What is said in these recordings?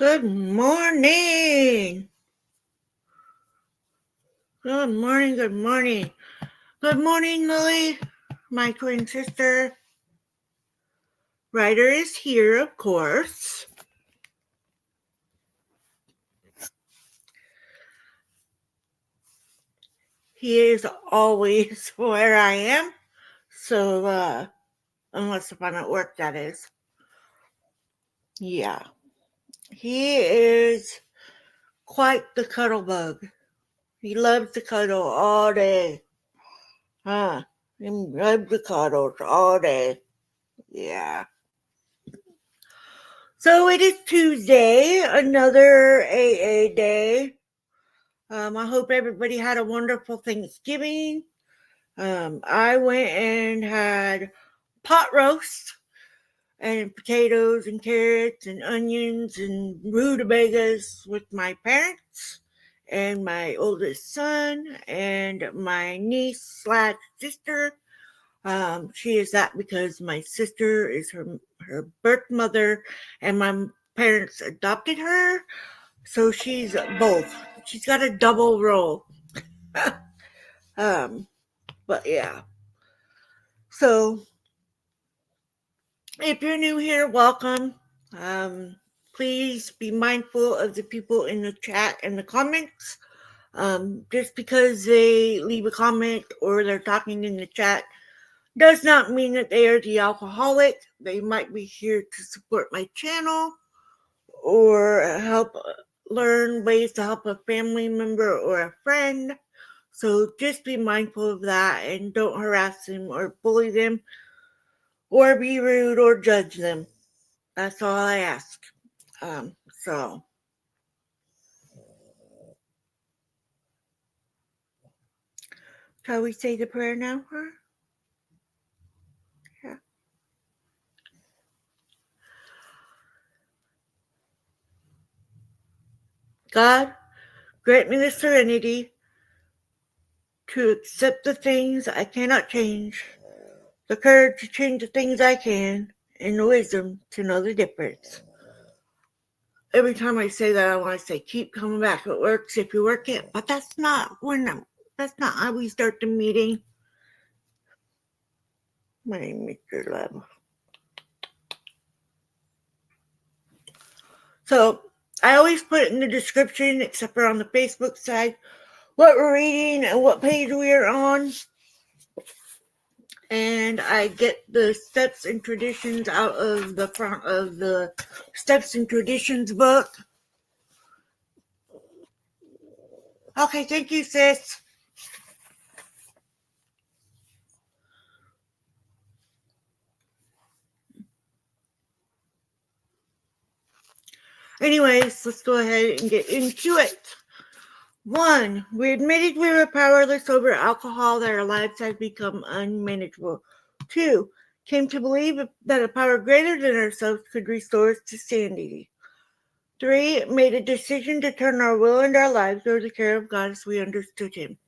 Good morning. Good morning. Good morning. Good morning, Lily. My twin sister. Ryder is here, of course. He is always where I am. So, unless if I'm at work, that is. Yeah. He is quite the cuddle bug. He loves to cuddle all day. He loves the cuddles all day. Yeah. So it is Tuesday, another AA day. I hope everybody had a wonderful Thanksgiving. I went and had pot roast and potatoes and carrots and onions and rutabagas with my parents and my oldest son and my niece slash sister. She is that because my sister is her birth mother and my parents adopted her. So she's both. She's got a double role. um, but yeah. So if you're new here, welcome. Please be mindful of the people in the chat and the comments. Just because they leave a comment or they're talking in the chat does not mean that they are the alcoholic. They might be here to support my channel or help learn ways to help a family member or a friend. So just be mindful of that and don't harass them or bully them or be rude or judge them. That's all I ask. So shall we say the prayer now? Huh? Yeah. God, grant me the serenity to accept the things I cannot change, the courage to change the things I can, and the wisdom to know the difference. Every time I say that, I want to say, keep coming back. It works if you work it, but that's not how we start the meeting. My name is Mr. Love. So I always put in the description, except for on the Facebook side, what we're reading and what page we are on. And I get the Steps and Traditions out of the front of the Steps and Traditions book. Okay, thank you, sis. Anyways, let's go ahead and get into it. 1. We admitted we were powerless over alcohol, that our lives had become unmanageable. 2. Came to believe that a power greater than ourselves could restore us to sanity. 3. Made a decision to turn our will and our lives over to the care of God as we understood Him.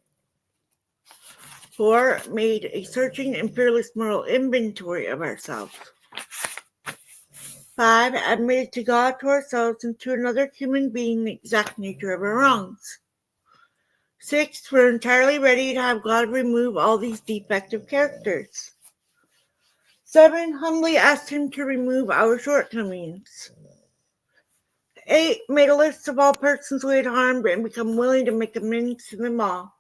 4. Made a searching and fearless moral inventory of ourselves. 5. Admitted to God, to ourselves, and to another human being the exact nature of our wrongs. 6. We're entirely ready to have God remove all these defective characters. 7. Humbly asked Him to remove our shortcomings. 8. Made a list of all persons we had harmed and become willing to make amends to them all.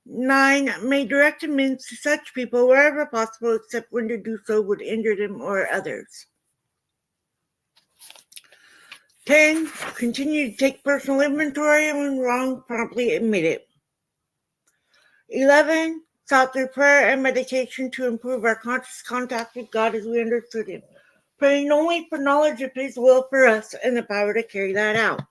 9. Made direct amends to such people wherever possible, except when to do so would injure them or others. 10. Continue to take personal inventory and when wrong, promptly admit it. 11. Sought through prayer and meditation to improve our conscious contact with God as we understood Him, praying only for knowledge of His will for us and the power to carry that out.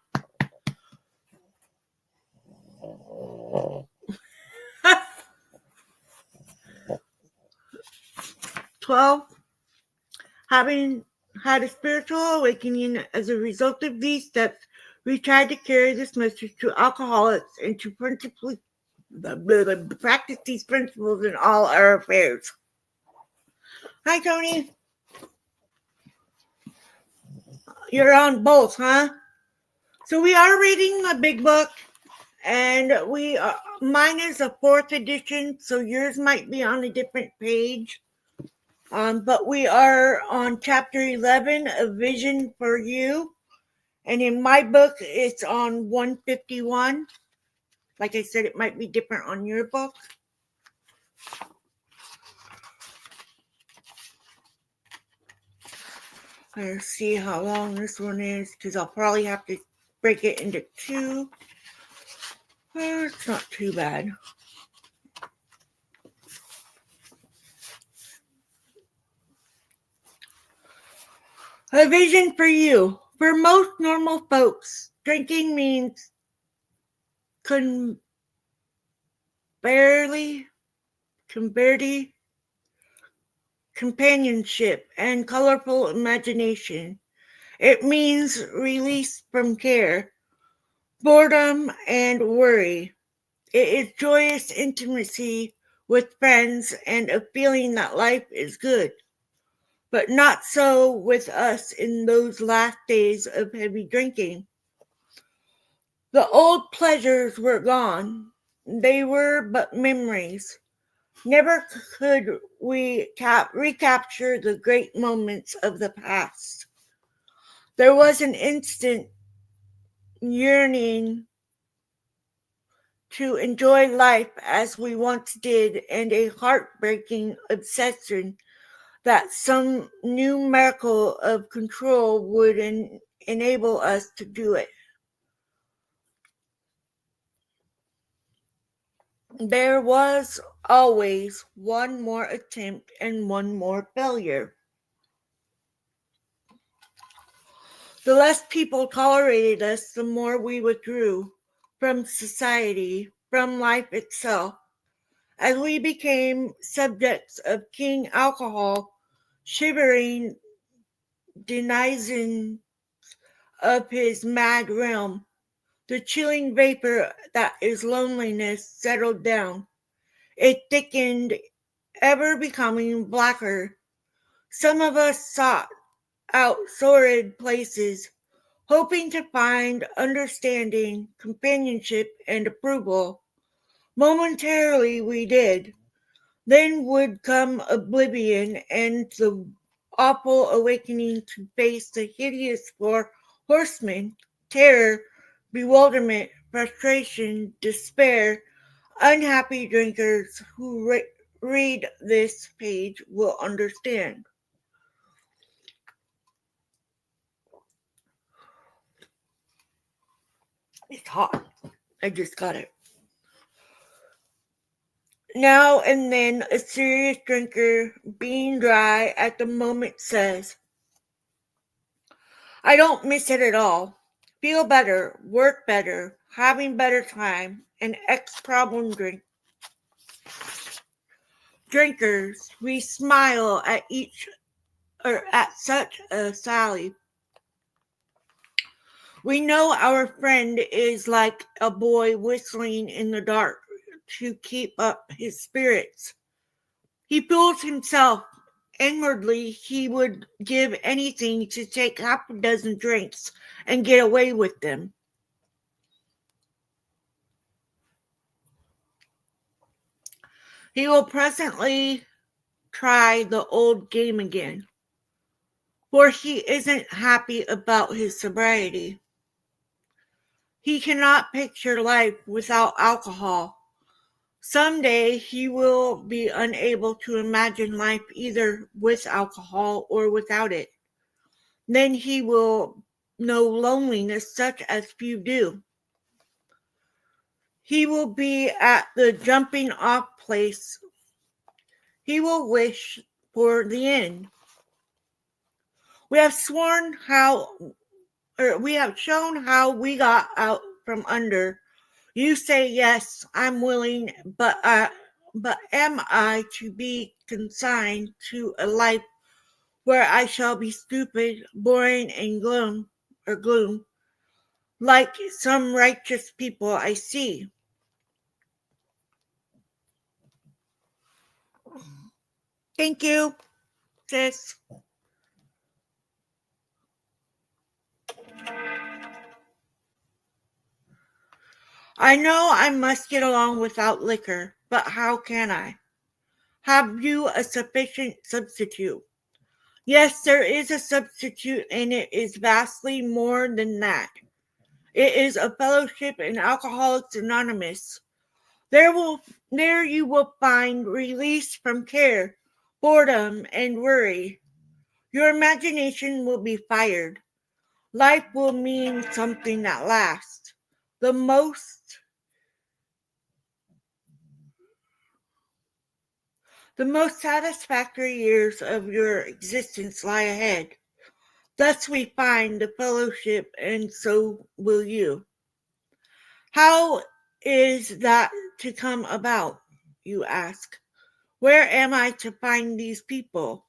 12. Having had a spiritual awakening as a result of these steps, we tried to carry this message to alcoholics and to principally practice these principles in all our affairs. Hi, Tony. You're on both, huh? So we are reading a big book, and mine is a 4th edition, so yours might be on a different page. But we are on chapter 11, A Vision for You. And in my book, it's on 151. Like I said, it might be different on your book. Let's see how long this one is, because I'll probably have to break it into 2. It's not too bad. A vision for you. For most normal folks, drinking means companionship and colorful imagination. It means release from care, boredom, and worry. It is joyous intimacy with friends and a feeling that life is good. But not so with us in those last days of heavy drinking. The old pleasures were gone. They were but memories. Never could we recapture the great moments of the past. There was an instant yearning to enjoy life as we once did, and a heartbreaking obsession that some new miracle of control would enable us to do it. There was always one more attempt and one more failure. The less people tolerated us, the more we withdrew from society, from life itself. As we became subjects of King Alcohol, shivering denizens of his mad realm, the chilling vapor that is loneliness settled down. It thickened, ever becoming blacker. Some of us sought out sordid places, hoping to find understanding, companionship, and approval. Momentarily we did. Then would come oblivion and the awful awakening to face the hideous four horsemen: terror, bewilderment, frustration, despair. Unhappy drinkers who read this page will understand. It's hot. I just got it. Now and then a serious drinker, being dry at the moment, says, I don't miss it at all. Feel better, work better, having better time, an ex-problem drinkers. We smile at each or at such a sally. We know our friend is like a boy whistling in the dark to keep up his spirits. He fools himself. Inwardly, he would give anything to take half a dozen drinks and get away with them. He will presently try the old game again, for he isn't happy about his sobriety. He cannot picture life without alcohol. Someday he will be unable to imagine life either with alcohol or without it. Then he will know loneliness such as few do. He will be at the jumping off place. He will wish for the end. We have shown how we got out from under. You say yes, I'm willing, but am I to be consigned to a life where I shall be stupid, boring, and gloom, like some righteous people I see? Thank you, sis. I know I must get along without liquor, but how can I? Have you a sufficient substitute? Yes, there is a substitute, and it is vastly more than that. It is a fellowship in Alcoholics Anonymous. There you will find release from care, boredom, and worry. Your imagination will be fired. Life will mean something that lasts. The most satisfactory years of your existence lie ahead. Thus we find the fellowship, and so will you. How is that to come about, you ask? Where am I to find these people?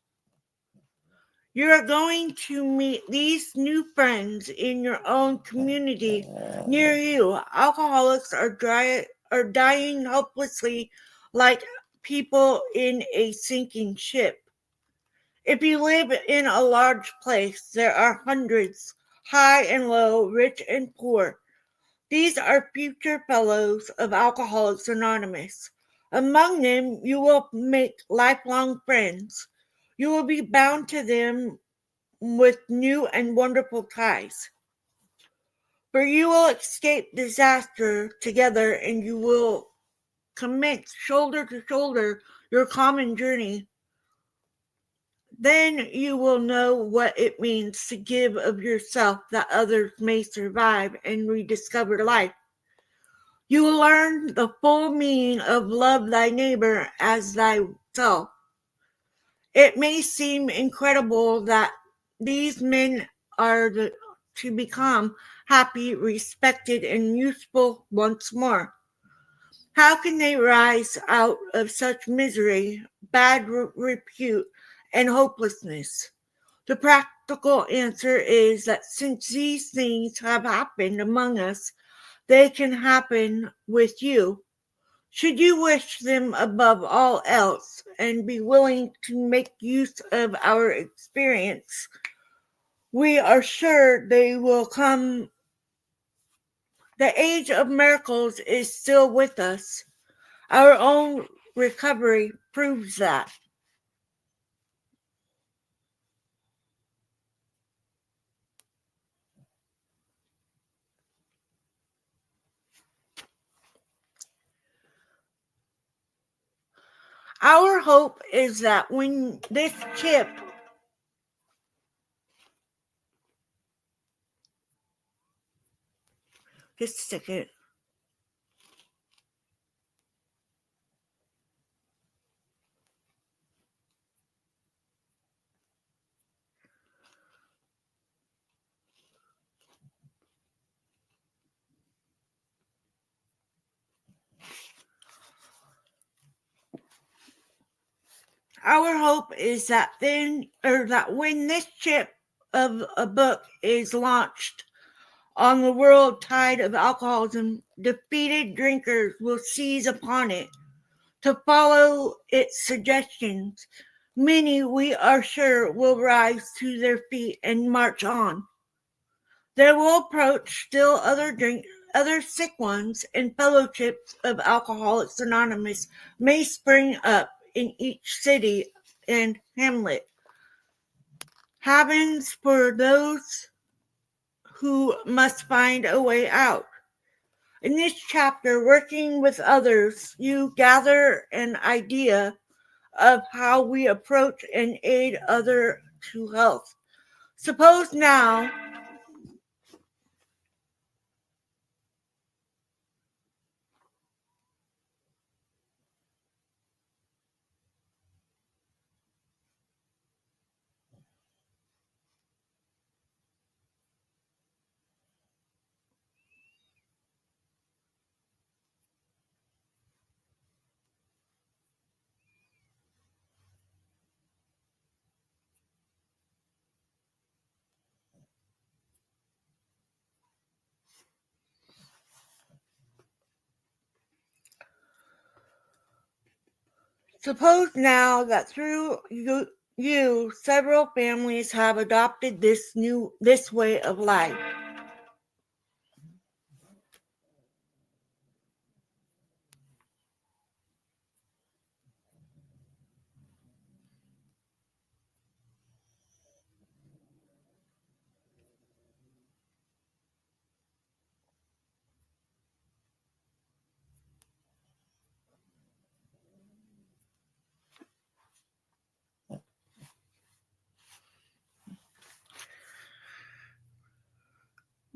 You are going to meet these new friends in your own community near you. Alcoholics are dying helplessly like people in a sinking ship. If you live in a large place, there are hundreds, high and low, rich and poor. These are future fellows of Alcoholics Anonymous. Among them, you will make lifelong friends. You will be bound to them with new and wonderful ties. For you will escape disaster together, and you will commence shoulder to shoulder your common journey. Then you will know what it means to give of yourself that others may survive and rediscover life. You will learn the full meaning of love thy neighbor as thyself. It may seem incredible that these men are to become happy, respected, and useful once more. How can they rise out of such misery, bad repute, and hopelessness? The practical answer is that since these things have happened among us, they can happen with you. Should you wish them above all else and be willing to make use of our experience, we are sure they will come. The age of miracles is still with us. Our own recovery proves that. Our hope is that when this chip just a second. Our hope is that when this chip of a book is launched on the world tide of alcoholism, defeated drinkers will seize upon it to follow its suggestions. Many, we are sure, will rise to their feet and march on. There will approach still other sick ones, and fellowships of Alcoholics Anonymous may spring up in each city and hamlet. Havens for those who must find a way out. In this chapter, working with others, you gather an idea of how we approach and aid other to health. Suppose now that through you several families have adopted this way of life.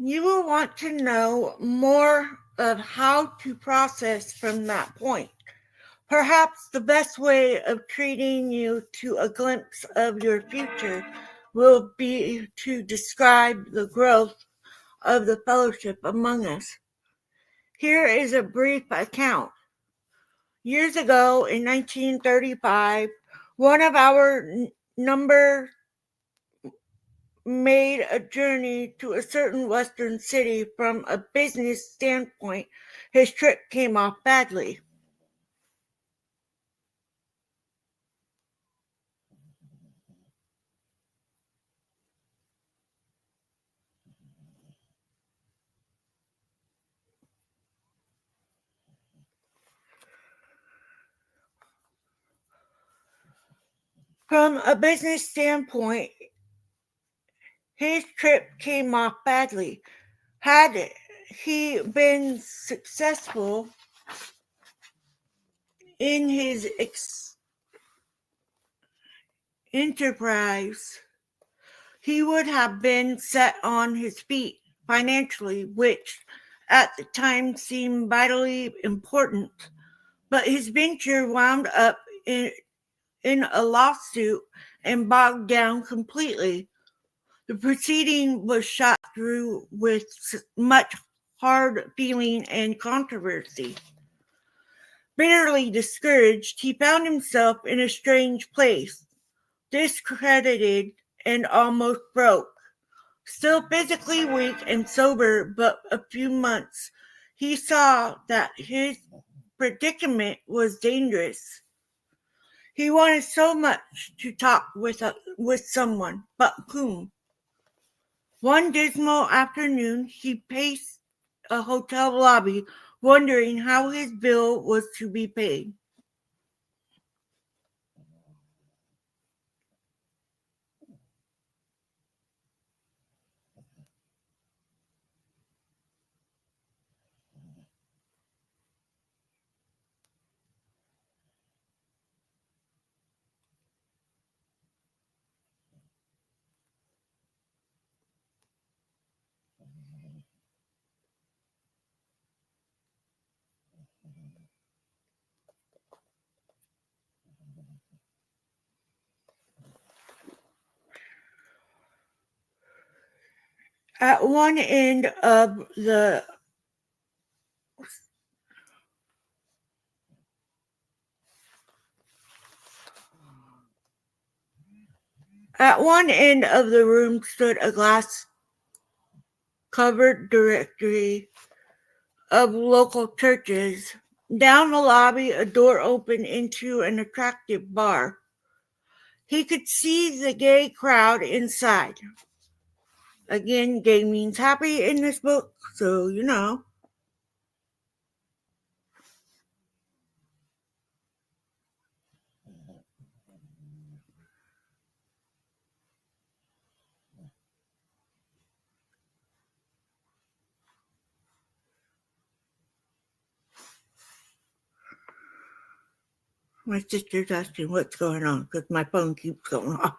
You will want to know more of how to process from that point. Perhaps the best way of treating you to a glimpse of your future will be to describe the growth of the fellowship among us. Here is a brief account. Years ago in 1935, one of our number made a journey to a certain western city. From a business standpoint, his trip came off badly. From a business standpoint, his trip came off badly. Had he been successful in his enterprise, he would have been set on his feet financially, which at the time seemed vitally important. But his venture wound up in a lawsuit and bogged down completely. The proceeding was shot through with much hard feeling and controversy. Bitterly discouraged, he found himself in a strange place, discredited and almost broke. Still physically weak and sober but a few months, he saw that his predicament was dangerous. He wanted so much to talk with someone, but whom? One dismal afternoon, he paced a hotel lobby, wondering how his bill was to be paid. At one end of the room stood a glass-covered directory of local churches. Down the lobby, a door opened into an attractive bar. He could see the gay crowd inside. Again, gay means happy in this book, so you know. My sister's asking what's going on because my phone keeps going off.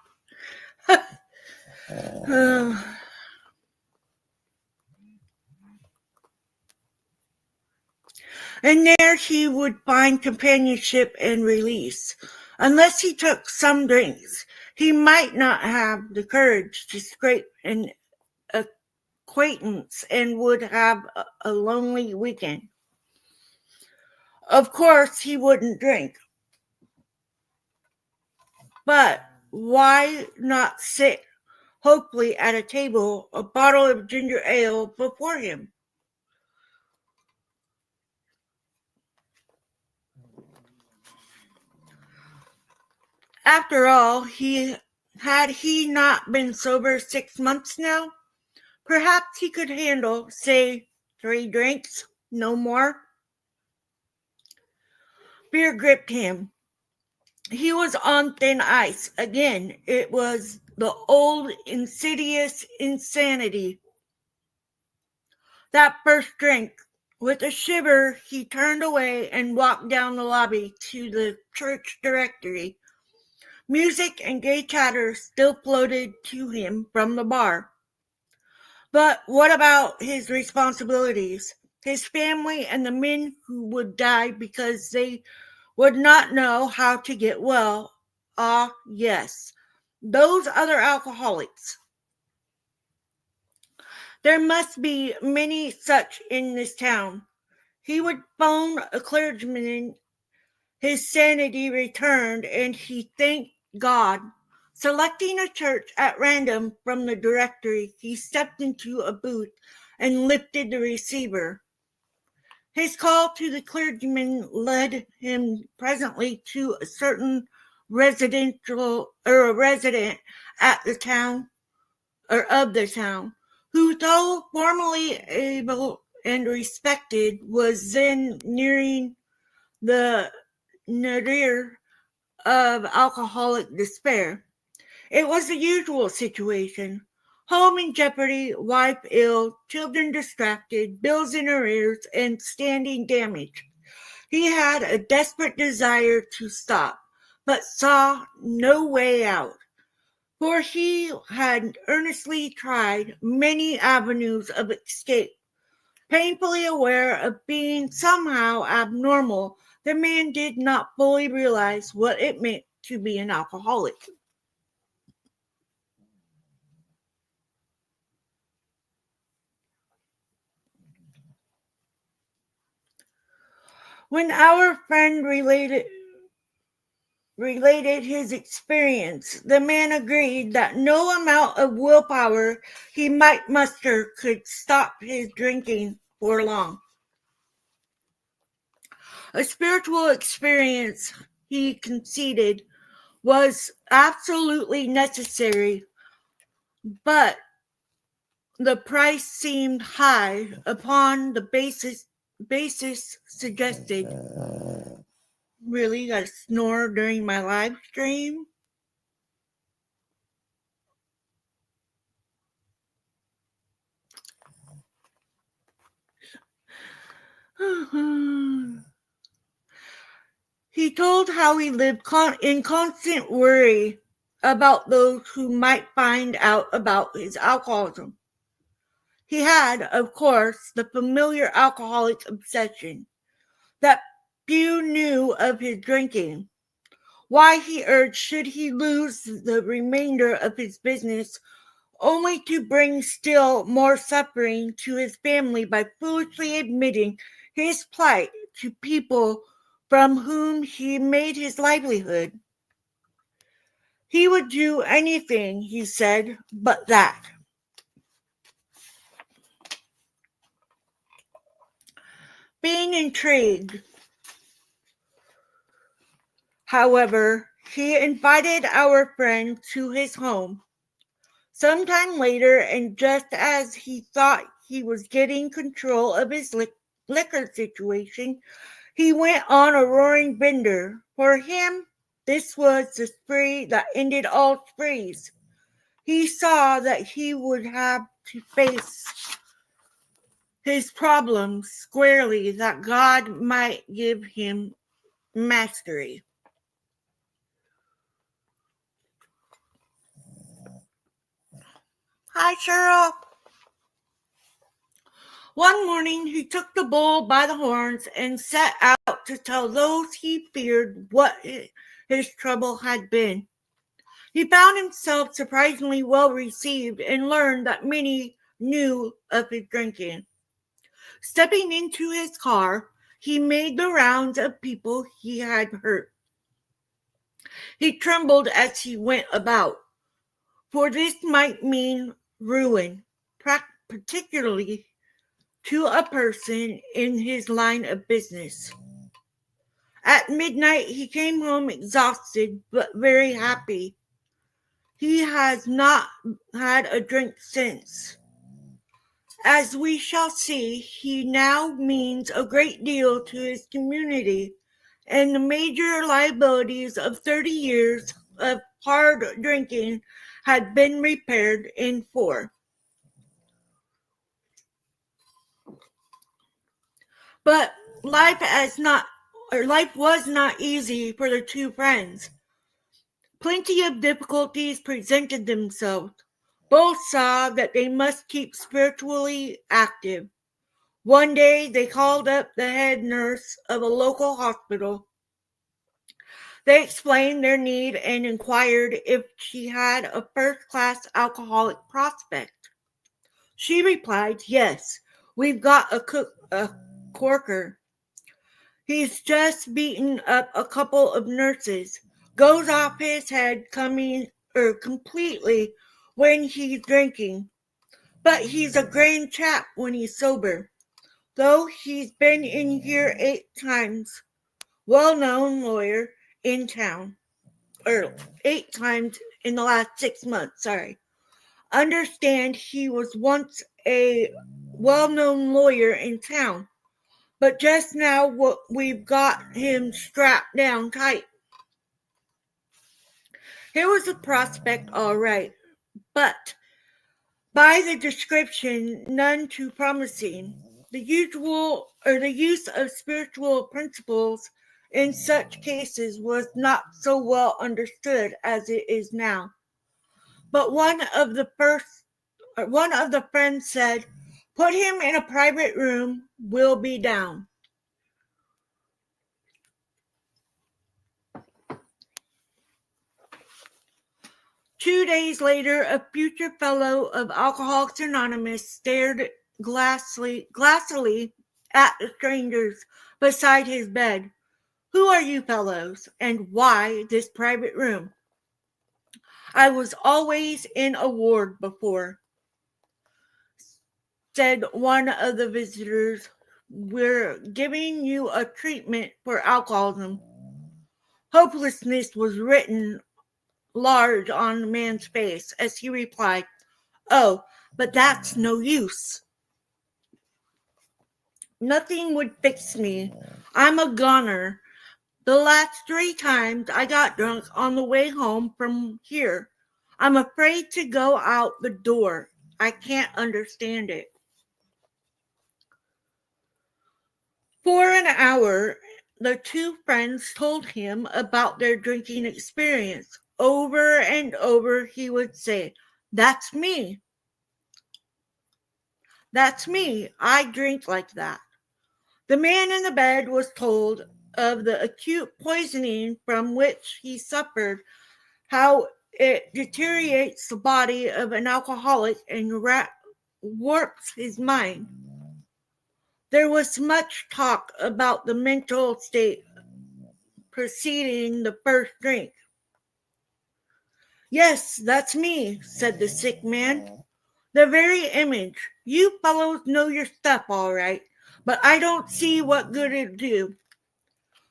And there he would find companionship and release. Unless he took some drinks, he might not have the courage to scrape an acquaintance and would have a lonely weekend. Of course, he wouldn't drink. But why not sit, hopefully, at a table, a bottle of ginger ale before him? After all, had he not been sober 6 months now? Perhaps he could handle, say, 3 drinks, no more. Fear gripped him. He was on thin ice. Again, it was the old insidious insanity. That first drink. With a shiver, he turned away and walked down the lobby to the church directory. Music and gay chatter still floated to him from the bar. But what about his responsibilities? His family and the men who would die because they would not know how to get well? Ah, yes, those other alcoholics. There must be many such in this town. He would phone a clergyman. His sanity returned, and he thanked God. Selecting a church at random from the directory, he stepped into a booth and lifted the receiver. His call to the clergyman led him presently to a certain resident at the town or of the town, who, though formerly able and respected, was then nearing the nadir of alcoholic despair. It was the usual situation. Home in jeopardy, wife ill, children distracted, bills in arrears, and standing damage. He had a desperate desire to stop, but saw no way out, for he had earnestly tried many avenues of escape. Painfully aware of being somehow abnormal, the man did not fully realize what it meant to be an alcoholic. When our friend related his experience, the man agreed that no amount of willpower he might muster could stop his drinking for long. A spiritual experience, he conceded, was absolutely necessary, but the price seemed high upon the basis suggested. Really, got to snore during my live stream? He told how he lived in constant worry about those who might find out about his alcoholism. He had, of course, the familiar alcoholic obsession that few knew of his drinking. Why, he urged, should he lose the remainder of his business only to bring still more suffering to his family by foolishly admitting his plight to people from whom he made his livelihood? He would do anything, he said, but that. Being intrigued, however, he invited our friend to his home. Sometime later, and just as he thought he was getting control of his liquor situation, he went on a roaring bender. For him, this was the spree that ended all sprees. He saw that he would have to face his problems squarely, that God might give him mastery. Hi, Cheryl. One morning he took the bull by the horns and set out to tell those he feared what his trouble had been. He found himself surprisingly well received and learned that many knew of his drinking. Stepping into his car, he made the rounds of people he had hurt. He trembled as he went about, for this might mean ruin, particularly to a person in his line of business. At midnight, he came home exhausted but very happy. He has not had a drink since. As we shall see, he now means a great deal to his community, and the major liabilities of 30 years of hard drinking had been repaired in 4. But life was not easy for the two friends. Plenty of difficulties presented themselves. Both saw that they must keep spiritually active. One day, they called up the head nurse of a local hospital. They explained their need and inquired if she had a first-class alcoholic prospect. She replied, "Yes, we've got a corker. He's just beaten up a couple of nurses. Goes off his head completely when he's drinking. But he's a grand chap when he's sober. Though he's been in here 8 times. Well-known lawyer in town. 8 times in the last 6 months, sorry. Understand he was once a well-known lawyer in town. But just now we've got him strapped down tight." Here was a prospect all right, but by the description none too promising. The use of spiritual principles in such cases was not so well understood as it is now. But one of the friends said, "Put him in a private room, we'll be down." Two days later, a future fellow of Alcoholics Anonymous stared glassily at the strangers beside his bed. "Who are you fellows, and why this private room?" "I was always in a ward before," said one of the visitors. "We're giving you a treatment for alcoholism." Hopelessness was written large on the man's face as he replied, "Oh, but that's no use. Nothing would fix me. I'm a goner. The last 3 times I got drunk on the way home from here. I'm afraid to go out the door. I can't understand it." For an hour, the two friends told him about their drinking experience. Over and over he would say, "That's me. That's me. I drink like that." The man in the bed was told of the acute poisoning from which he suffered, how it deteriorates the body of an alcoholic and warps his mind. There was much talk about the mental state preceding the first drink. "Yes, that's me," said the sick man. "The very image. You fellows know your stuff all right, but I don't see what good it'd do.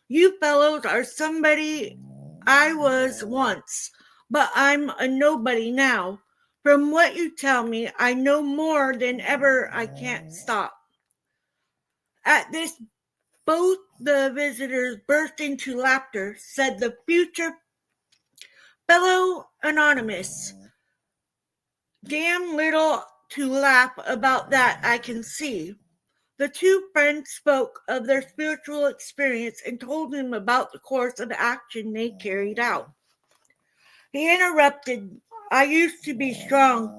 You fellows are somebody I was once, but I'm a nobody now. From what you tell me, I know more than ever. I can't stop." At this, both the visitors burst into laughter. Said the future fellow anonymous, "Damn little to laugh about that, I can see." The two friends spoke of their spiritual experience and told him about the course of action they carried out. He interrupted, "I used to be strong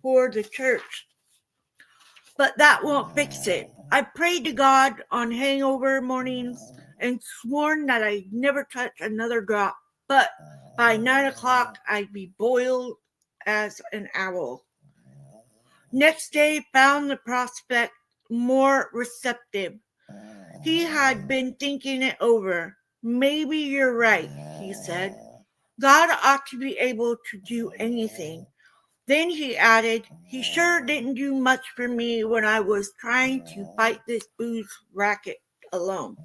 for the church, but that won't fix it. I prayed to God on hangover mornings and sworn that I'd never touch another drop, but by 9 o'clock I'd be boiled as an owl." Next day found the prospect more receptive. He had been thinking it over. "Maybe you're right," he said. "God ought to be able to do anything." Then he added, "He sure didn't do much for me when I was trying to fight this booze racket alone."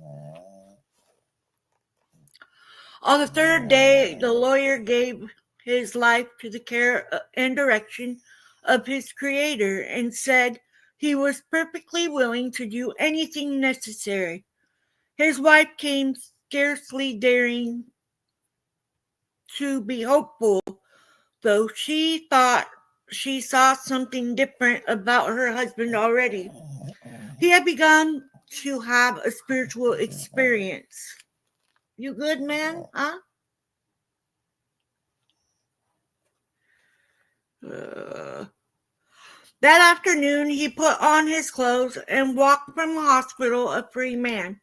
On the third day, the lawyer gave his life to the care and direction of his Creator and said he was perfectly willing to do anything necessary. His wife came, scarcely daring to be hopeful, though she thought she saw something different about her husband already. He had begun to have a spiritual experience. "You good, man? Huh?" That afternoon, he put on his clothes and walked from the hospital a free man.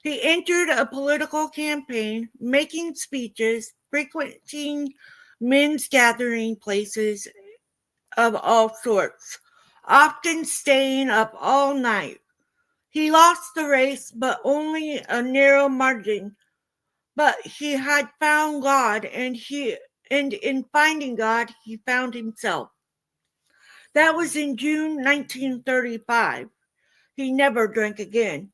He entered a political campaign, making speeches, frequenting men's gathering places of all sorts, often staying up all night. He lost the race, but only a narrow margin. But he had found God, and in finding God, he found himself. That was in June 1935. He never drank again.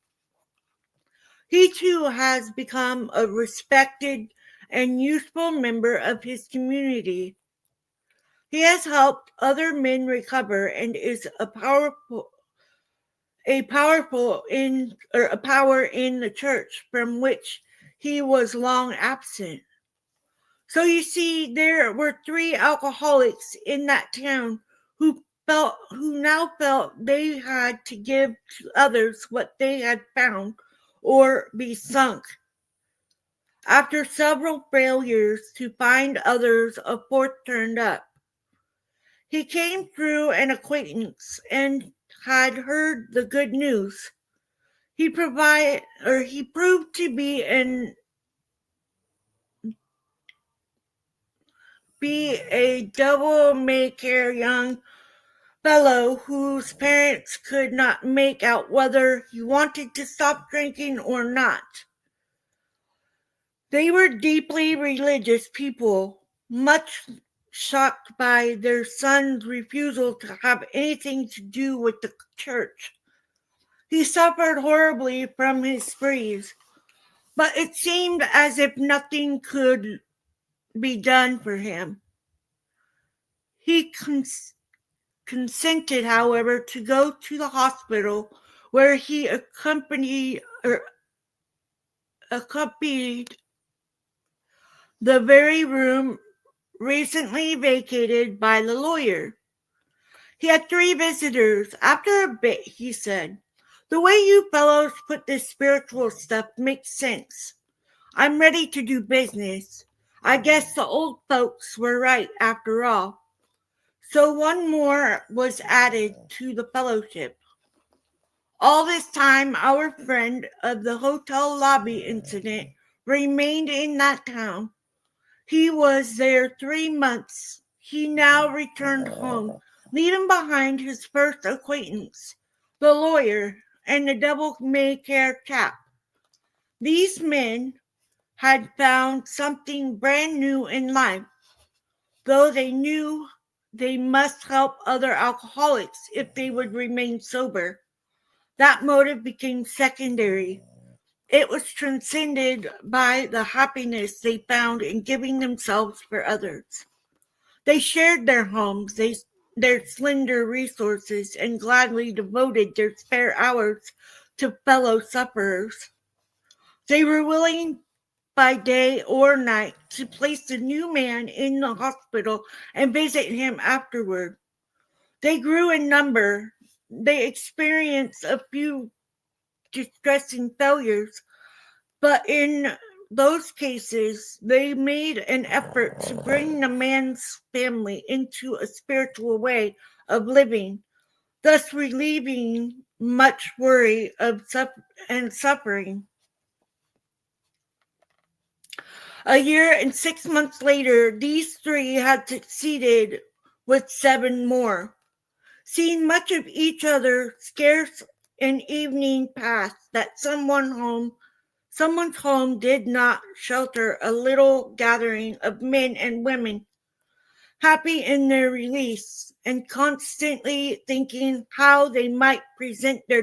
He too has become a respected and useful member of his community. He has helped other men recover and is a power in the church from which he was long absent. So you see, there were 3 alcoholics in that town who now felt they had to give to others what they had found or be sunk. After several failures to find others, a 4th turned up. He came through an acquaintance and had heard the good news. He proved to be a devil-may-care young fellow whose parents could not make out whether he wanted to stop drinking or not. They were deeply religious people, much shocked by their son's refusal to have anything to do with the church. He suffered horribly from his sprees, but it seemed as if nothing could be done for him. He consented, however, to go to the hospital where he accompanied the very room recently vacated by the lawyer. He had 3 visitors. After a bit, he said, "The way you fellows put this spiritual stuff makes sense. I'm ready to do business. I guess the old folks were right after all." So 1 more was added to the fellowship. All this time, our friend of the hotel lobby incident remained in that town. He was there 3 months. He now returned home, leaving behind his first acquaintance, the lawyer, and the devil-may-care chap. These men had found something brand new in life, though they knew they must help other alcoholics if they would remain sober. That motive became secondary. It was transcended by the happiness they found in giving themselves for others. They shared their homes, their slender resources, and gladly devoted their spare hours to fellow sufferers. They were willing by day or night to place the new man in the hospital and visit him afterward. They grew in number. They experienced a few distressing failures, but in those cases, they made an effort to bring the man's family into a spiritual way of living, thus relieving much worry and suffering. A year and 6 months later, these 3 had succeeded with 7 more. Seeing much of each other, scarce an evening passed that someone's home did not shelter a little gathering of men and women, happy in their release and constantly thinking how they might present their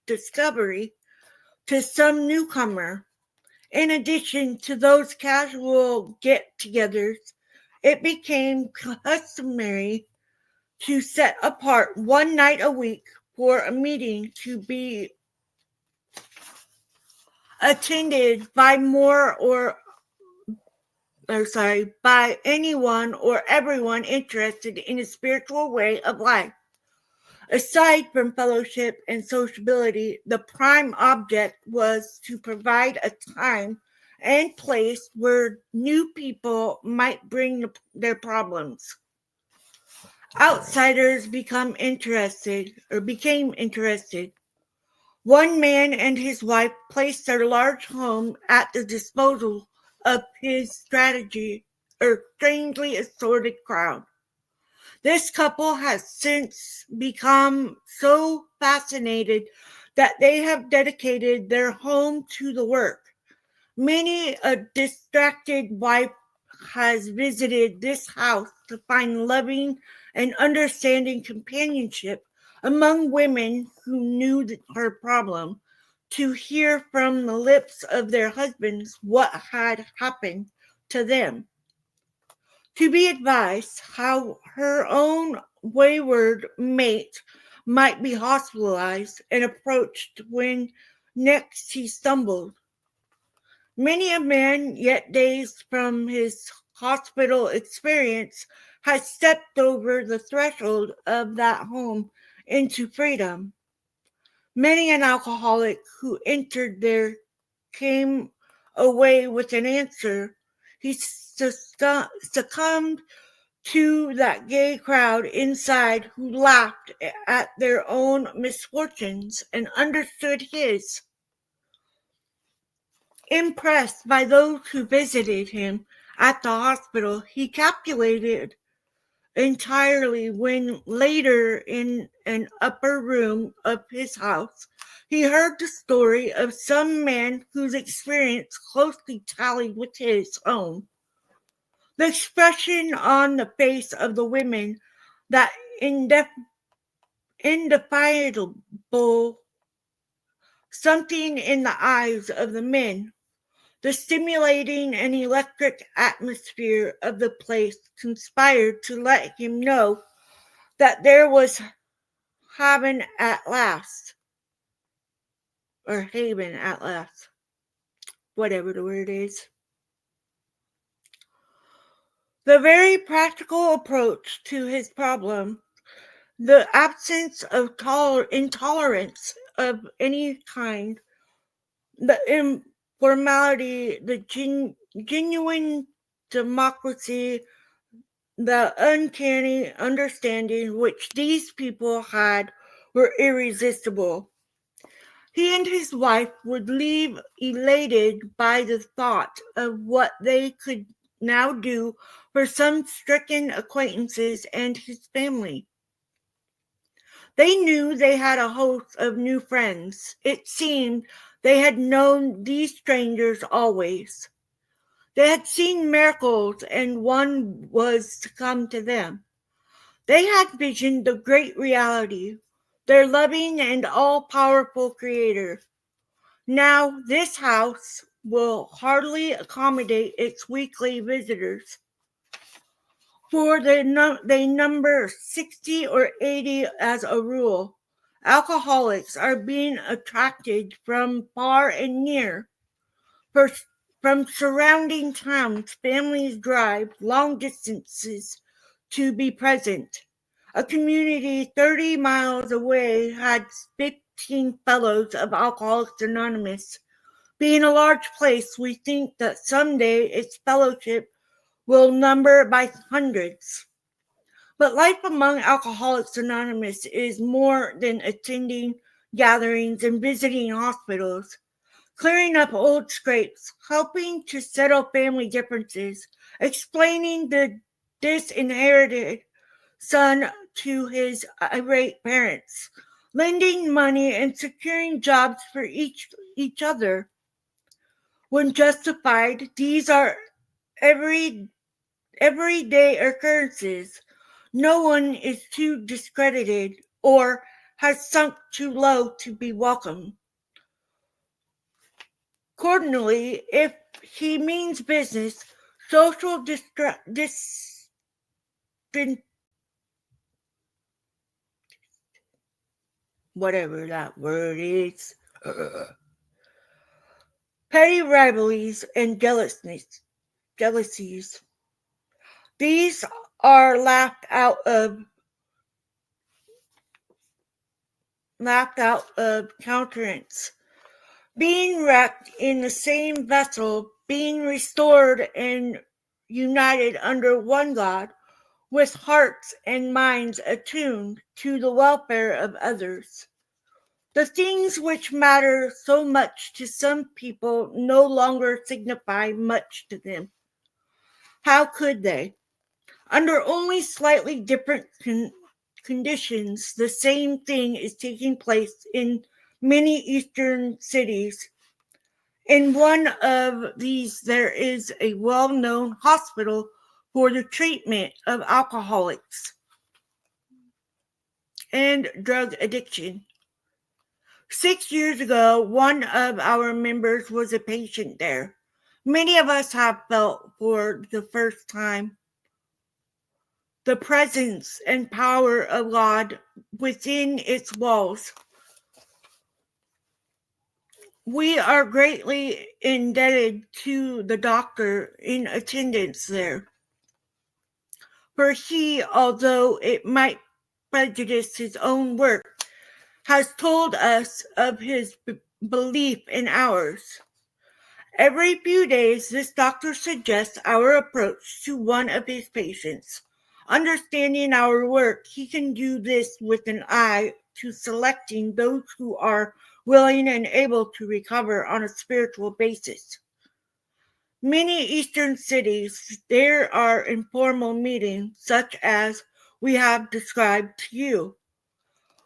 discovery to some newcomer. In addition to those casual get-togethers, it became customary to set apart 1 night a week for a meeting to be attended by by anyone or everyone interested in a spiritual way of life. Aside from fellowship and sociability, the prime object was to provide a time and place where new people might bring their problems. outsiders became interested. One man and his wife placed their large home at the disposal of his strangely assorted crowd. This couple has since become so fascinated that they have dedicated their home to the work. Many a distracted wife has visited this house to find loving and understanding companionship among women who knew her problem, to hear from the lips of their husbands what had happened to them, to be advised how her own wayward mate might be hospitalized and approached when next he stumbled. Many a man, yet dazed from his hospital experience, has stepped over the threshold of that home into freedom. Many an alcoholic who entered there came away with an answer. He succumbed to that gay crowd inside who laughed at their own misfortunes and understood his. Impressed by those who visited him at the hospital, he capitulated entirely when later in an upper room of his house he heard the story of some man whose experience closely tallied with his own. The expression on the face of the women, that indefinable something in the eyes of the men, the stimulating and electric atmosphere of the place conspired to let him know that there was haven at last, or haven at last, whatever the word is. The very practical approach to his problem, the absence of intolerance of any kind, the informality, the genuine democracy, the uncanny understanding which these people had were irresistible. He and his wife would leave elated by the thought of what they could now do for some stricken acquaintances and his family. They knew they had a host of new friends. It seemed they had known these strangers always. They had seen miracles, and one was to come to them. They had visioned the great reality, their loving and all-powerful Creator. Now this house will hardly accommodate its weekly visitors, for they number 60 or 80 as a rule. Alcoholics are being attracted from far and near. From surrounding towns, families drive long distances to be present. A community 30 miles away had 15 fellows of Alcoholics Anonymous. Being a large place, we think that someday its fellowship will number by hundreds. But life among Alcoholics Anonymous is more than attending gatherings and visiting hospitals, clearing up old scrapes, helping to settle family differences, explaining the disinherited son to his irate parents, lending money and securing jobs for each other. When justified, these are everyday occurrences. No one is too discredited or has sunk too low to be welcome. Accordingly, if he means business, social whatever that word is, petty rivalries and jealousies, these are laughed out of countenance. Being wrecked in the same vessel, being restored and united under one God, with hearts and minds attuned to the welfare of others. The things which matter so much to some people no longer signify much to them. How could they? Under only slightly different conditions, the same thing is taking place in many eastern cities. In one of these, there is a well known hospital for the treatment of alcoholics and drug addiction. 6 years ago, one of our members was a patient there. Many of us have felt for the first time the presence and power of God within its walls. We are greatly indebted to the doctor in attendance there, for he, although it might prejudice his own work, has told us of his belief in ours. Every few days, this doctor suggests our approach to one of his patients. Understanding our work, he can do this with an eye to selecting those who are willing and able to recover on a spiritual basis. Many Eastern cities, there are informal meetings such as we have described to you,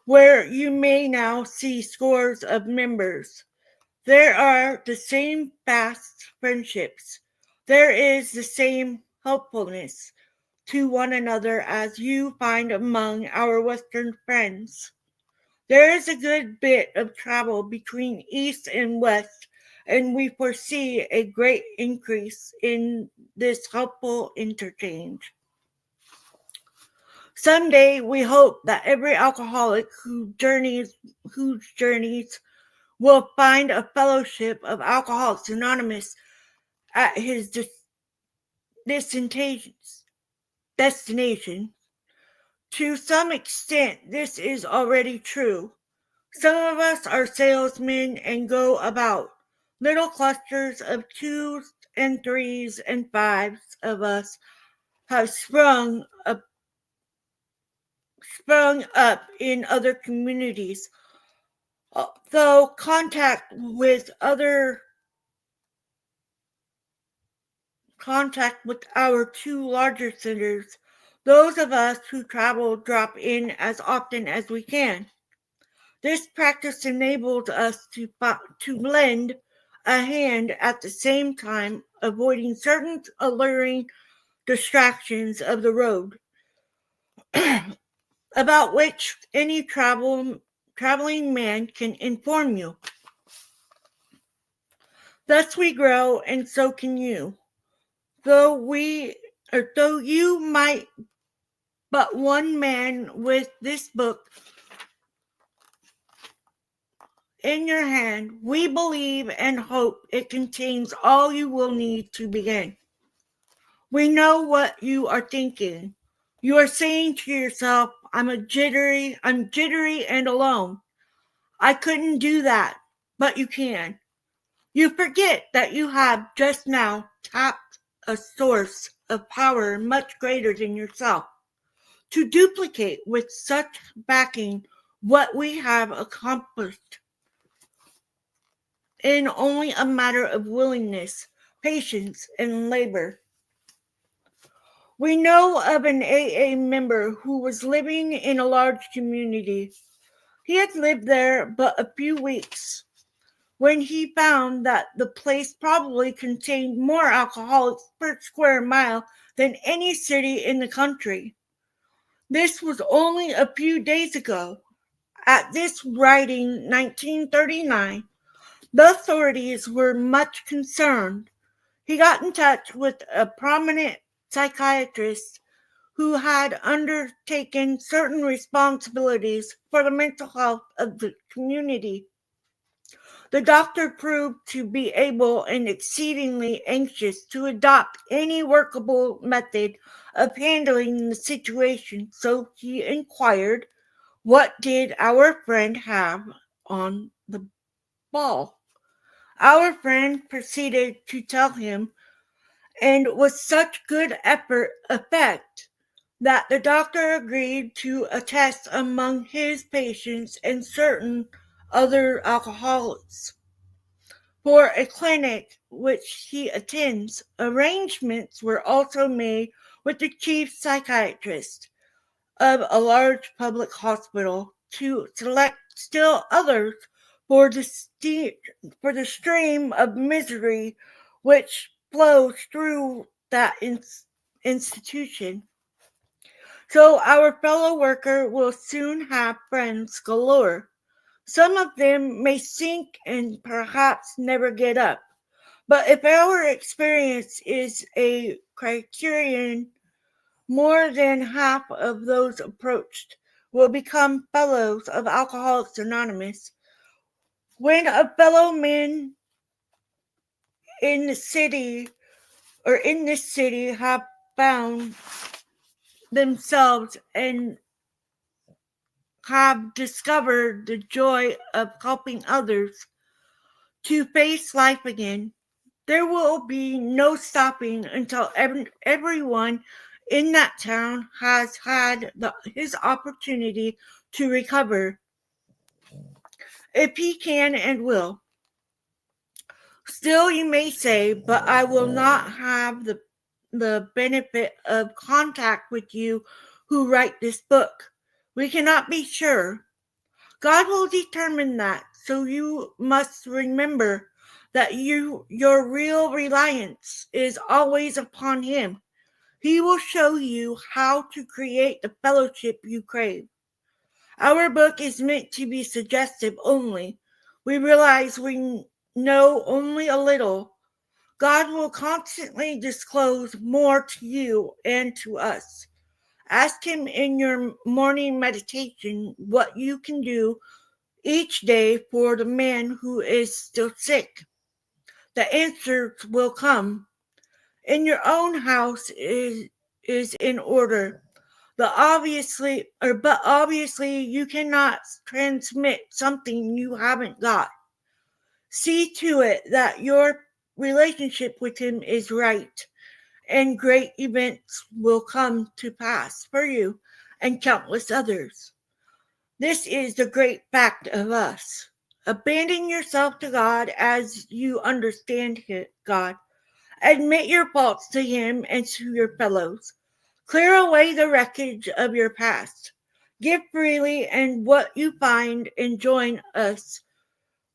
where you may now see scores of members. There are the same fast friendships. There is the same helpfulness to one another as you find among our Western friends. There is a good bit of travel between East and West, and we foresee a great increase in this helpful interchange. Someday we hope that every alcoholic whose journeys will find a fellowship of Alcoholics Anonymous at his destination. To some extent, this is already true. Some of us are salesmen and go about. Little clusters of 2s and 3s and 5s of us have sprung up in other communities, though contact with our two larger centers, those of us who travel drop in as often as we can. This practice enables us to lend a hand at the same time, avoiding certain alluring distractions of the road, about which any traveling man can inform you. Thus we grow, and so can you. Though you might but one man with this book in your hand, we believe and hope it contains all you will need to begin. We know what you are thinking. You are saying to yourself, I'm jittery and alone. I couldn't do that, but you can. You forget that you have just now tapped a source of power much greater than yourself to duplicate with such backing what we have accomplished in only a matter of willingness, patience, and labor. We know of an AA member who was living in a large community. He had lived there but a few weeks when he found that the place probably contained more alcoholics per square mile than any city in the country. This was only a few days ago. At this writing, 1939, the authorities were much concerned. He got in touch with a prominent psychiatrist who had undertaken certain responsibilities for the mental health of the community. The doctor proved to be able and exceedingly anxious to adopt any workable method of handling the situation, so he inquired, what did our friend have on the ball? Our friend proceeded to tell him, and with such good effect, that the doctor agreed to a test among his patients and certain other alcoholics. For a clinic which he attends, arrangements were also made with the chief psychiatrist of a large public hospital to select still others for the stream of misery which flows through that institution. So our fellow worker will soon have friends galore. Some of them may sink and perhaps never get up. But if our experience is a criterion, more than half of those approached will become fellows of Alcoholics Anonymous. When a fellow man in the city or in this city have found themselves and have discovered the joy of helping others to face life again, there will be no stopping until everyone in that town has had his opportunity to recover, if he can and will. Still, you may say, but I will not have the benefit of contact with you who write this book. We cannot be sure. God will determine that, so you must remember that your real reliance is always upon Him. He will show you how to create the fellowship you crave. Our book is meant to be suggestive only. We realize we know only a little. God will constantly disclose more to you and to us. Ask Him in your morning meditation what you can do each day for the man who is still sick. The answers will come. In your own house is in order. But obviously you cannot transmit something you haven't got. See to it that your relationship with Him is right, and great events will come to pass for you and countless others. This is the great fact of us. Abandon yourself to God as you understand God. Admit your faults to Him and to your fellows. Clear away the wreckage of your past. Give freely, and what you find, and join us.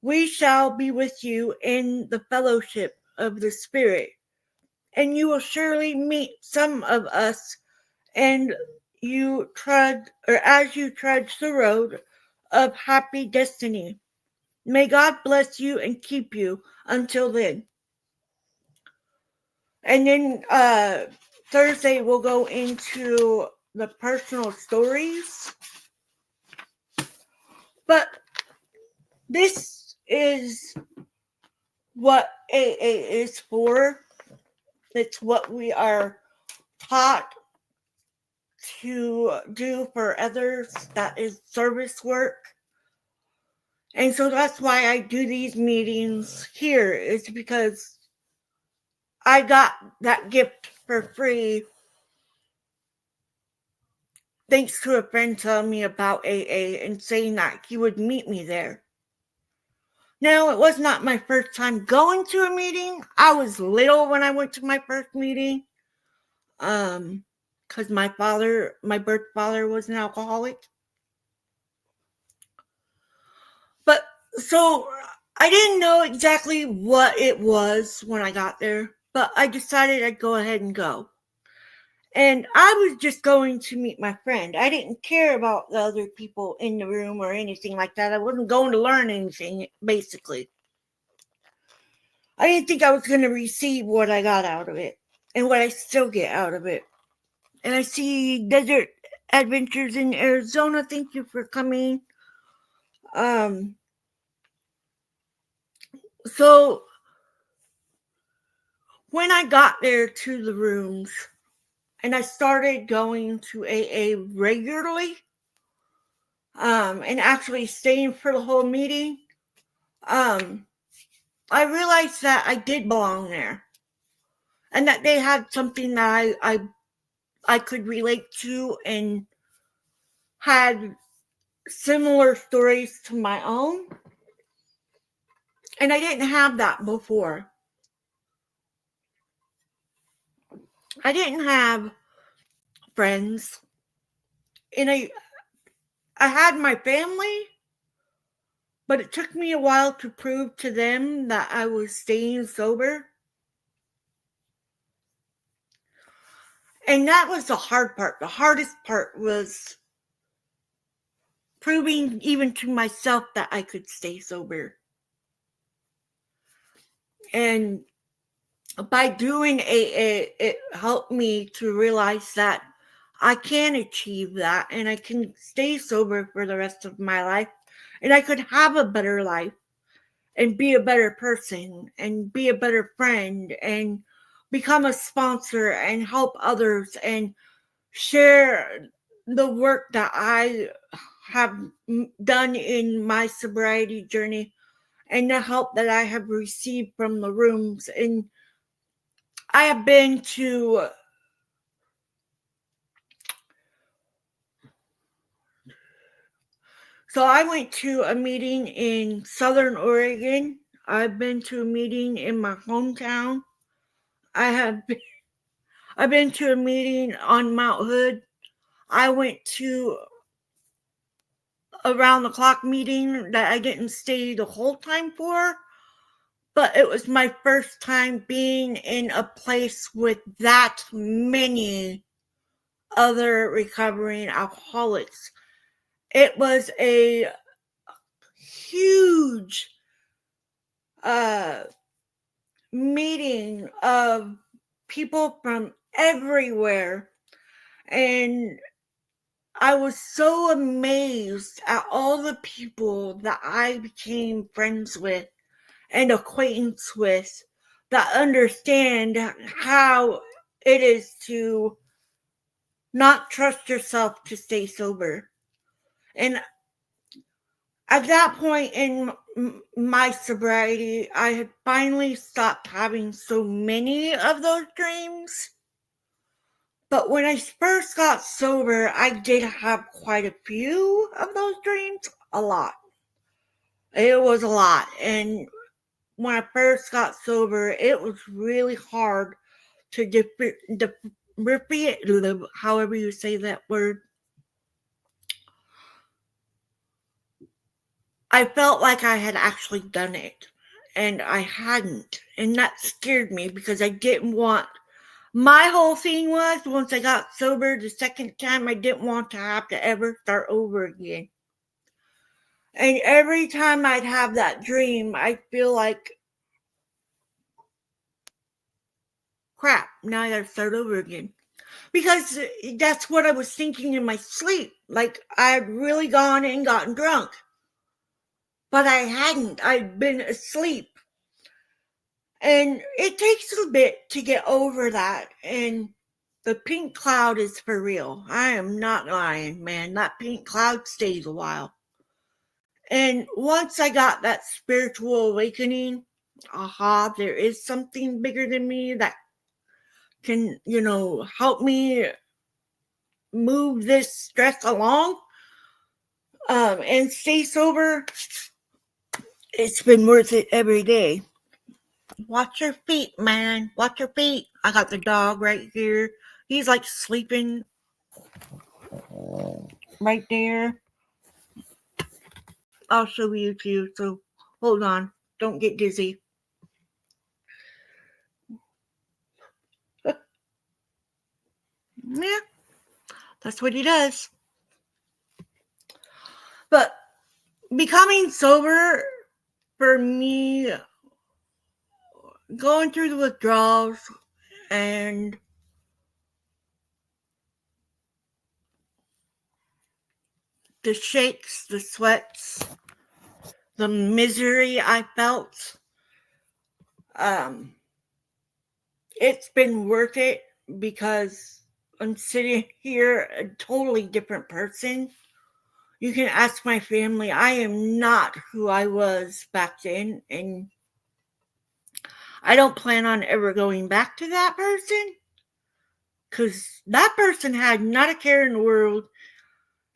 We shall be with you in the fellowship of the Spirit, and you will surely meet some of us, and as you trudge the road of happy destiny. May God bless you and keep you until then. And then Thursday we'll go into the personal stories. But this is what AA is for. It's what we are taught to do for others. That is service work. And so that's why I do these meetings here, is because I got that gift for free thanks to a friend telling me about AA and saying that he would meet me there. Now, it was not my first time going to a meeting. I was little when I went to my first meeting. Because my birth father was an alcoholic. But so I didn't know exactly what it was when I got there, but I decided I'd go ahead and go. And I was just going to meet my friend. I didn't care about the other people in the room or anything like that. I wasn't going to learn anything, basically. I didn't think I was going to receive what I got out of it and what I still get out of it. And I see Desert Adventures in Arizona. Thank you for coming. So when I got there to the rooms and I started going to AA regularly, and actually staying for the whole meeting, I realized that I did belong there, and that they had something that I could relate to and had similar stories to my own. And I didn't have that before. I didn't have friends. And I had my family, but it took me a while to prove to them that I was staying sober. And that was the hard part. The hardest part was proving even to myself that I could stay sober. And by doing AA, it helped me to realize that I can achieve that and I can stay sober for the rest of my life and I could have a better life and be a better person and be a better friend and become a sponsor and help others and share the work that I have done in my sobriety journey and the help that I have received from the rooms. And I have been to So I went to a meeting in Southern Oregon. I've been to a meeting in my hometown. I've been to a meeting on Mount Hood. I went to a round the clock meeting that I didn't stay the whole time for, but it was my first time being in a place with that many other recovering alcoholics. It was a huge meeting of people from everywhere, and I was so amazed at all the people that I became friends with and acquaintance with that understand how it is to not trust yourself to stay sober. And at that point in my sobriety, I had finally stopped having so many of those dreams. But when I first got sober, I did have quite a few of those dreams. A lot. It was a lot. And when I first got sober, it was really hard to however you say that word. I felt like I had actually done it, and I hadn't. And that scared me because I didn't want. My whole thing was once I got sober the second time, I didn't want to have to ever start over again. And every time I'd have that dream, I'd feel like, crap, now I gotta start over again. Because that's what I was thinking in my sleep. Like I had really gone and gotten drunk. But I hadn't. I'd been asleep. And it takes a bit to get over that. And the pink cloud is for real. I am not lying, man. That pink cloud stays a while. And once I got that spiritual awakening, there is something bigger than me that can, help me move this stress along and stay sober. It's been worth it every day. Watch your feet, man. Watch your feet. I got the dog right here. He's like sleeping right there. I'll show you too. So hold on. Don't get dizzy. Yeah, that's what he does. But becoming sober for me, going through the withdrawals and the shakes, the sweats, the misery I felt, it's been worth it because I'm sitting here a totally different person. You can ask my family. I am not who I was back then, and I don't plan on ever going back to that person because that person had not a care in the world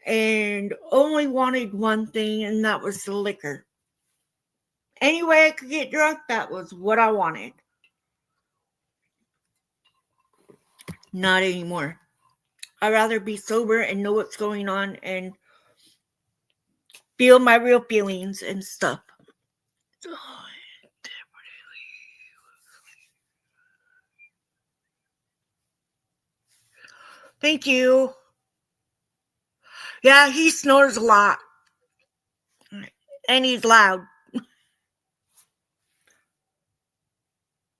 and only wanted one thing, and that was the liquor. Any way I could get drunk, that was what I wanted. Not anymore. I'd rather be sober and know what's going on and feel my real feelings and stuff. Thank you. Yeah, he snores a lot. And he's loud.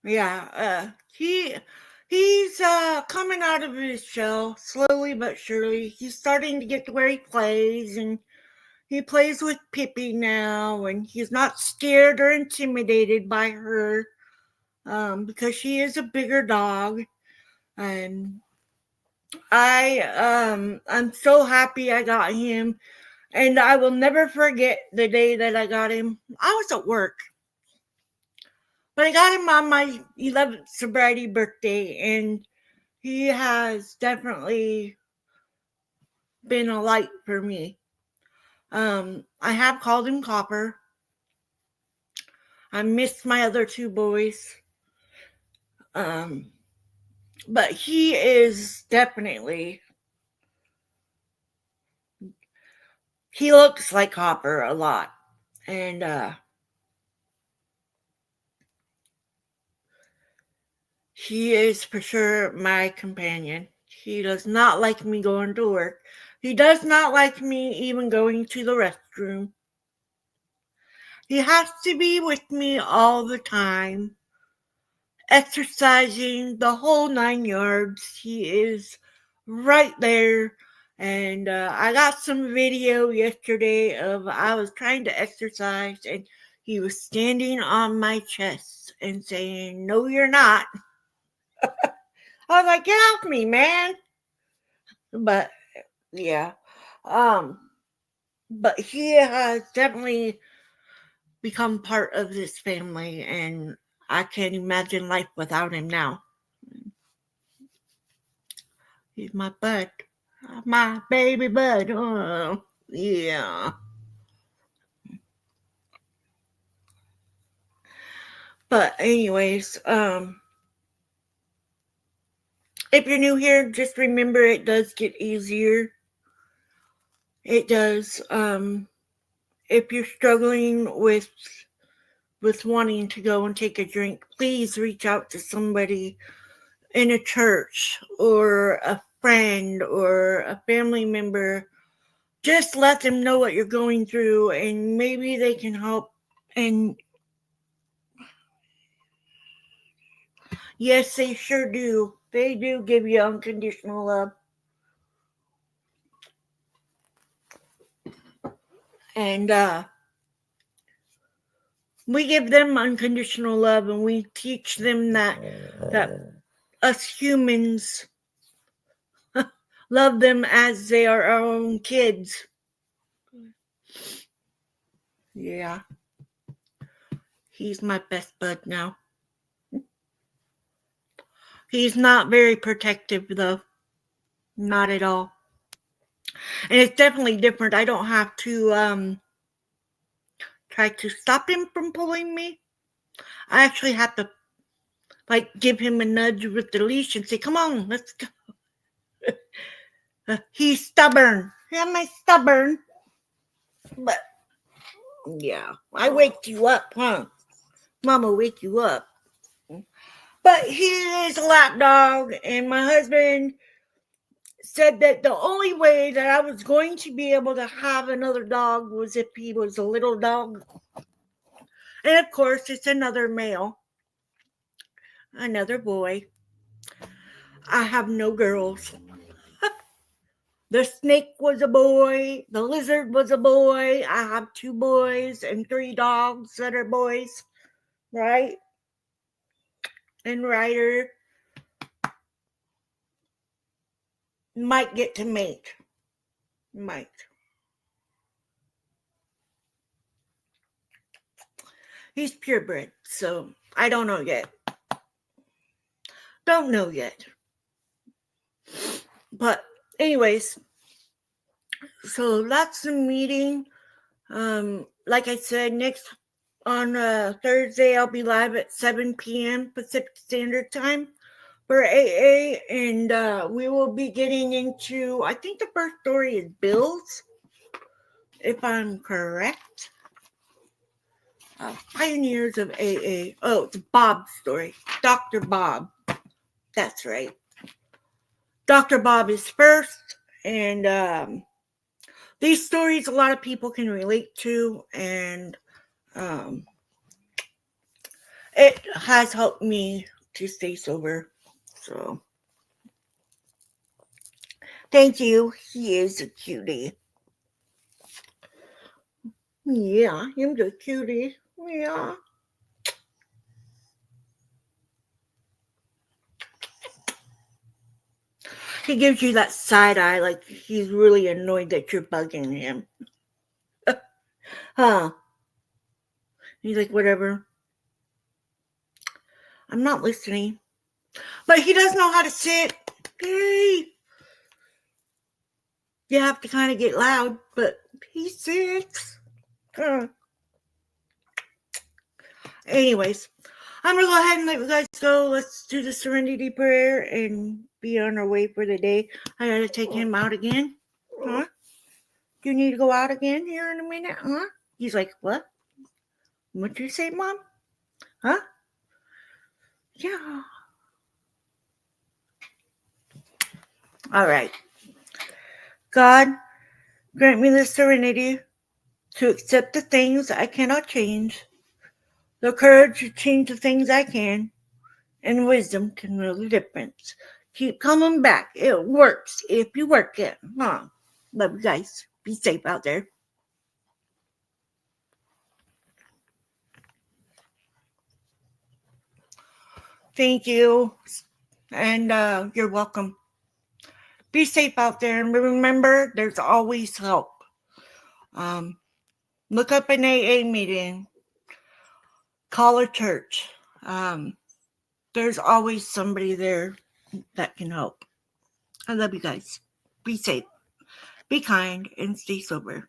Yeah, he's coming out of his shell slowly but surely. He's starting to get to where he plays, and he plays with Pippi now, and he's not scared or intimidated by her, because she is a bigger dog. And I'm so happy I got him, and I will never forget the day that I got him. I was at work, but I got him on my 11th sobriety birthday, and he has definitely been a light for me. I have called him Copper. I missed my other two boys. But he is definitely, he looks like Copper a lot. And he is for sure my companion. He does not like me going to work. He does not like me even going to the restroom. He has to be with me all the time, exercising the whole 9 yards. He is right there. And I got some video yesterday of I was trying to exercise, and he was standing on my chest and saying, "No, you're not." I was like, "Get off me, man." But yeah. But he has definitely become part of this family, and I can't imagine life without him now. He's my bud. My baby bud. Oh, yeah. But anyways, if you're new here, just remember it does get easier. It does. If you're struggling with wanting to go and take a drink, please reach out to somebody in a church or a friend or a family member. Just let them know what you're going through, and maybe they can help. And yes, they sure do. They do give you unconditional love. And we give them unconditional love, and we teach them that us humans love them as they are our own kids. Yeah. He's my best bud now. He's not very protective, though. Not at all. And it's definitely different. I don't have to try to stop him from pulling me. I actually have to give him a nudge with the leash and say, "Come on, let's go." He's stubborn. Am I stubborn? But yeah, I wake you up, huh? Mama wake you up. But he is a lap dog, and my husband said that the only way that I was going to be able to have another dog was if he was a little dog. And of course, it's another male, another boy. I have no girls. The snake was a boy. The lizard was a boy. I have 2 boys and 3 dogs that are boys, right? And Ryder might get to mate. Might. He's purebred, so I don't know yet. Don't know yet. But anyways, so that's the meeting. Like I said, next on Thursday, I'll be live at 7 p.m. Pacific Standard Time for AA, and we will be getting into, I think the first story is Bill's, if I'm correct. Pioneers of AA. Oh, it's Bob's story. Dr. Bob. That's right. Dr. Bob is first, and these stories a lot of people can relate to, and it has helped me to stay sober. So, thank you. He is a cutie. Yeah, he's a cutie. Yeah. He gives you that side eye, like he's really annoyed that you're bugging him. Huh? He's like, whatever. I'm not listening. But he does know how to sit. Hey. You have to kind of get loud, but he sits. Anyways, I'm going to go ahead and let you guys go. Let's do the serenity prayer and be on our way for the day. I got to take him out again. Huh? Do you need to go out again here in a minute? Huh? He's like, what? What'd you say, Mom? Huh? Yeah. All right. God, grant me the serenity to accept the things I cannot change, the courage to change the things I can, and wisdom to know the difference. Keep coming back. It works if you work it. Huh? Love you guys. Be safe out there. Thank you. And you're welcome. Be safe out there. And remember, there's always help. Look up an AA meeting. Call a church. There's always somebody there that can help. I love you guys. Be safe, be kind, and stay sober.